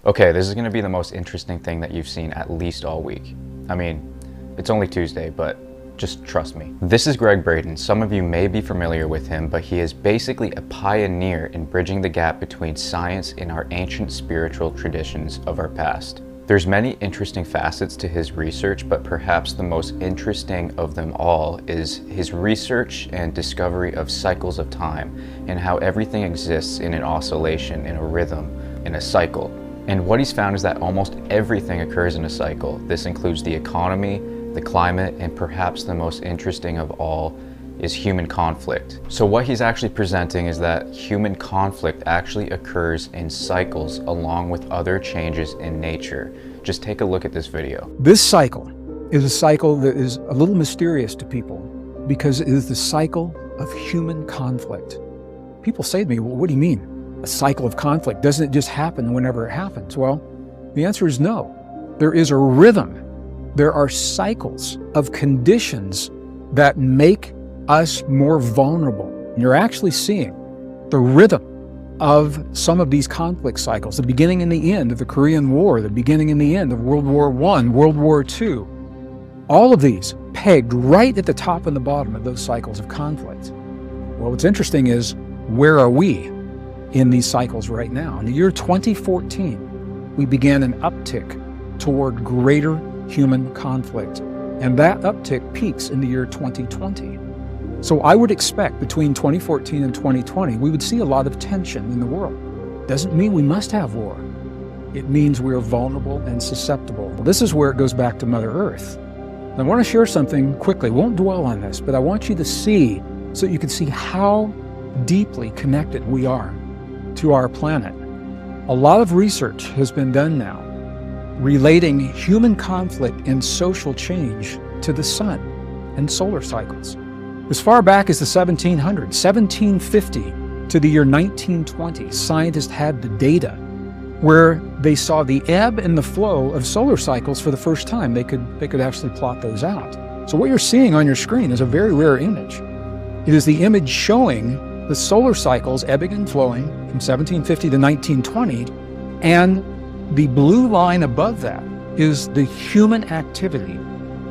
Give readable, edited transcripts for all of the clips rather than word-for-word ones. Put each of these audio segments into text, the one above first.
Okay, this is going to be the most interesting thing that you've seen at least all week. I mean, it's only Tuesday, but just trust me. This is Gregg Braden. Some of you may be familiar with him, but he is basically a pioneer in bridging the gap between science and our ancient spiritual traditions of our past. There's many interesting facets to his research, but perhaps the most interesting of them all is his research and discovery of cycles of time and how everything exists in an oscillation, in a rhythm, in a cycle. And what he's found is that almost everything occurs in a cycle. This includes the economy, the climate, and perhaps the most interesting of all is human conflict. So what he's actually presenting is that human conflict actually occurs in cycles along with other changes in nature. Just take a look at this video. This cycle is a cycle that is a little mysterious to people because it is the cycle of human conflict. People say to me, well, what do you mean? A cycle of conflict? Doesn't it just happen whenever it happens? Well, the answer is no. There is a rhythm. There are cycles of conditions that make us more vulnerable. You're actually seeing the rhythm of some of these conflict cycles, the beginning and the end of the Korean War, the beginning and the end of World War I, World War II. All of these pegged right at the top and the bottom of those cycles of conflict. Well, what's interesting is, where are we in these cycles right now? In the year 2014, we began an uptick toward greater human conflict, and that uptick peaks in the year 2020. So I would expect between 2014 and 2020, we would see a lot of tension in the world. Doesn't mean we must have war. It means we're vulnerable and susceptible. This is where it goes back to Mother Earth. I want to share something quickly. Won't dwell on this, but I want you to see, so you can see how deeply connected we are to our planet. A lot of research has been done now relating human conflict and social change to the sun and solar cycles. As far back as the 1700s, 1750 to the year 1920, scientists had the data where they saw the ebb and the flow of solar cycles for the first time. They could actually plot those out. So what you're seeing on your screen is a very rare image. It is the image showing the solar cycles ebbing and flowing from 1750 to 1920, and the blue line above that is the human activity,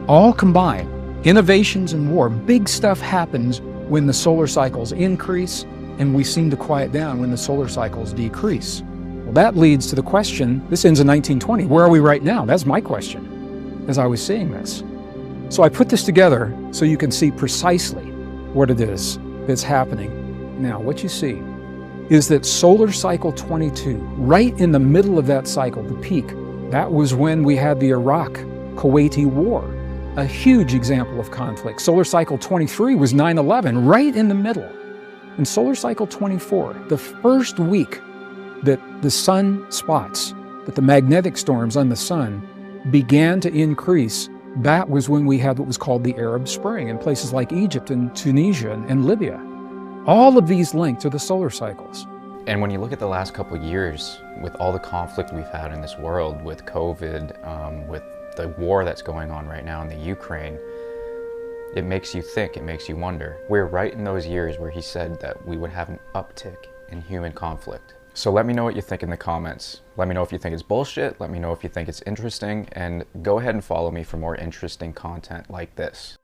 all combined. Innovations and war, big stuff happens when the solar cycles increase, and we seem to quiet down when the solar cycles decrease. Well, that leads to the question, this ends in 1920, where are we right now? That's my question as I was seeing this. So I put this together so you can see precisely what it is that's happening. Now, what you see is that solar cycle 22, right in the middle of that cycle, the peak, that was when we had the Iraq-Kuwaiti War, a huge example of conflict. Solar cycle 23 was 9/11, right in the middle. And solar cycle 24, the first week that the sun spots, that the magnetic storms on the sun began to increase, that was when we had what was called the Arab Spring in places like Egypt and Tunisia and Libya. All of these linked to the solar cycles. And when you look at the last couple of years, with all the conflict we've had in this world, with COVID, with the war that's going on right now in the Ukraine, it makes you think, it makes you wonder. We're right in those years where he said that we would have an uptick in human conflict. So let me know what you think in the comments. Let me know if you think it's bullshit, let me know if you think it's interesting, and go ahead and follow me for more interesting content like this.